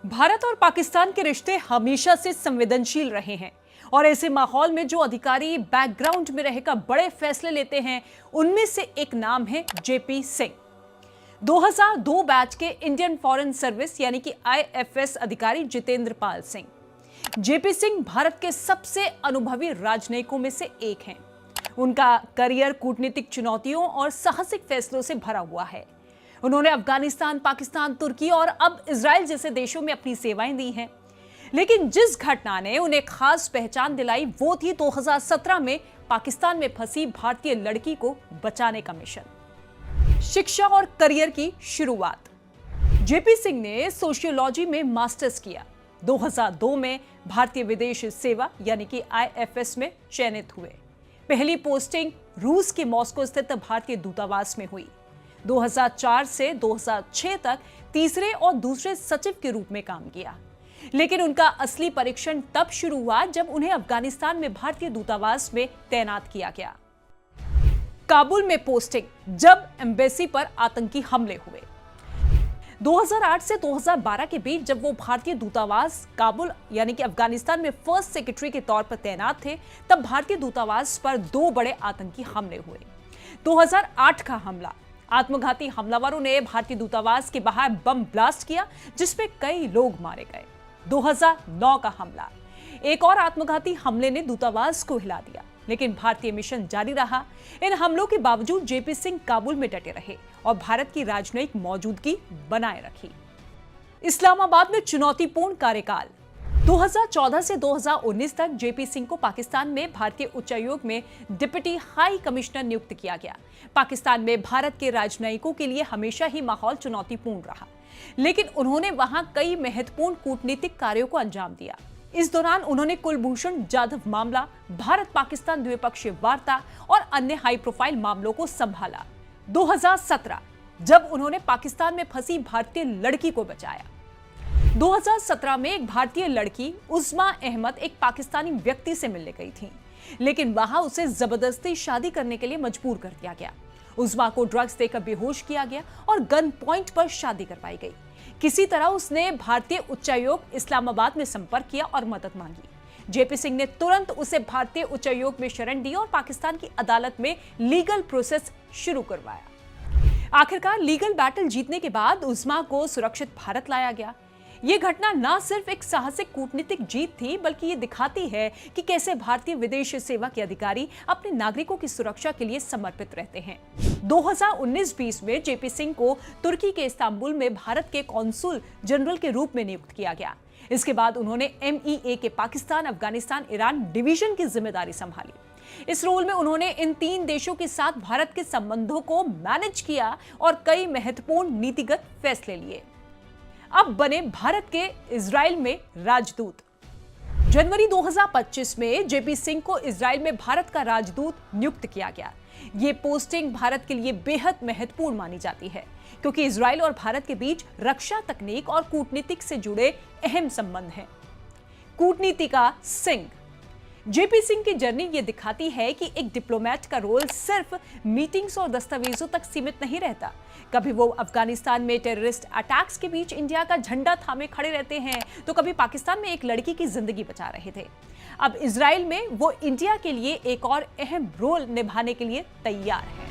भारत और पाकिस्तान के रिश्ते हमेशा से संवेदनशील रहे हैं और ऐसे माहौल में जो अधिकारी बैकग्राउंड में रहकर बड़े फैसले लेते हैं, उनमें से एक नाम है जेपी सिंह। 2002 बैच के इंडियन फॉरेन सर्विस यानी कि आईएफएस अधिकारी जितेंद्र पाल सिंह। जेपी सिंह भारत के सबसे अनुभवी राजनयिकों में से एक हैं। उनका करियर कूटनीतिक चुनौतियों और साहसिक फैसलों से भरा हुआ है। उन्होंने अफगानिस्तान, पाकिस्तान, तुर्की और अब इजराइल जैसे देशों में अपनी सेवाएं दी हैं। लेकिन जिस घटना ने उन्हें खास पहचान दिलाई वो थी 2017 में पाकिस्तान में फंसी भारतीय लड़की को बचाने का मिशन। शिक्षा और करियर की शुरुआत। जेपी सिंह ने सोशियोलॉजी में मास्टर्स किया। 2002 में भारतीय विदेश सेवा यानी कि आईएफएस में चयनित हुए। पहली पोस्टिंग रूस के मॉस्को स्थित भारतीय दूतावास में हुई। 2004 से 2006 तक तीसरे और दूसरे सचिव के रूप में काम किया। लेकिन उनका असली परीक्षण तब शुरू हुआ जब उन्हें अफगानिस्तान में भारतीय दूतावास में तैनात किया गया। काबुल में पोस्टिंग, जब एम्बेसी पर आतंकी हमले हुए। 2008 से 2012 के बीच जब वो भारतीय दूतावास काबुल यानी कि अफगानिस्तान में फर्स्ट सेक्रेटरी के तौर पर तैनात थे, तब भारतीय दूतावास पर 2 बड़े आतंकी हमले हुए। 2008 का हमला, आत्मघाती हमलावरों ने भारतीय दूतावास के बाहर बम ब्लास्ट किया जिसमें कई लोग मारे गए। 2009 का हमला, एक और आत्मघाती हमले ने दूतावास को हिला दिया, लेकिन भारतीय मिशन जारी रहा। इन हमलों के बावजूद जेपी सिंह काबुल में डटे रहे और भारत की राजनयिक मौजूदगी बनाए रखी। इस्लामाबाद में चुनौतीपूर्ण कार्यकाल। 2014 से 2019 तक जेपी सिंह को पाकिस्तान में भारतीय उच्चायोग में डिप्टी हाई कमिश्नर नियुक्त किया गया। पाकिस्तान में भारत के राजनयिकों के लिए हमेशा ही माहौल चुनौतीपूर्ण रहा, लेकिन उन्होंने वहां कई महत्वपूर्ण कूटनीतिक कार्यों को अंजाम दिया। इस दौरान उन्होंने कुलभूषण जाधव मामला, भारत पाकिस्तान द्विपक्षीय वार्ता और अन्य हाई प्रोफाइल मामलों को संभाला। 2017 जब उन्होंने पाकिस्तान में फंसी भारतीय लड़की को बचाया। 2017 में एक भारतीय लड़की उस्मा अहमद एक पाकिस्तानी व्यक्ति से मिलने गई थी, लेकिन वहां उसे जबरदस्ती शादी करने के लिए मजबूर कर दिया गया। उस्मा को ड्रग्स देकर बेहोश किया गया और गन पॉइंट पर शादी करवाई गई। किसी तरह उसने भारतीय उच्चायोग इस्लामाबाद में संपर्क किया और मदद मांगी। जेपी सिंह ने तुरंत उसे भारतीय उच्चायोग में शरण दी और पाकिस्तान की अदालत में लीगल प्रोसेस शुरू करवाया। आखिरकार लीगल बैटल जीतने के बाद उस्मा को सुरक्षित भारत लाया गया। यह घटना न सिर्फ एक साहसिक कूटनीतिक जीत थी, बल्कि ये दिखाती है कि कैसे भारतीय विदेश सेवा के अधिकारी अपने नागरिकों की सुरक्षा के लिए समर्पित रहते हैं। 2019-20 में जेपी सिंह को तुर्की के इस्तांबुल में भारत के कॉन्सुल जनरल के रूप में नियुक्त किया गया। इसके बाद उन्होंने MEA के पाकिस्तान, अफगानिस्तान, ईरान डिवीजन की जिम्मेदारी संभाली। इस रोल में उन्होंने इन 3 देशों के साथ भारत के संबंधों को मैनेज किया और कई महत्वपूर्ण नीतिगत फैसले लिए। अब बने भारत के इजराइल में राजदूत। जनवरी 2025 में जेपी सिंह को इजराइल में भारत का राजदूत नियुक्त किया गया। ये पोस्टिंग भारत के लिए बेहद महत्वपूर्ण मानी जाती है, क्योंकि इजराइल और भारत के बीच रक्षा तकनीक और कूटनीतिक से जुड़े अहम संबंध हैं। कूटनीति का सिंह। जेपी सिंह की जर्नी ये दिखाती है कि एक डिप्लोमेट का रोल सिर्फ मीटिंग्स और दस्तावेजों तक सीमित नहीं रहता। कभी वो अफगानिस्तान में टेररिस्ट अटैक्स के बीच इंडिया का झंडा थामे खड़े रहते हैं, तो कभी पाकिस्तान में एक लड़की की जिंदगी बचा रहे थे। अब इजराइल में वो इंडिया के लिए एक और अहम रोल निभाने के लिए तैयार है।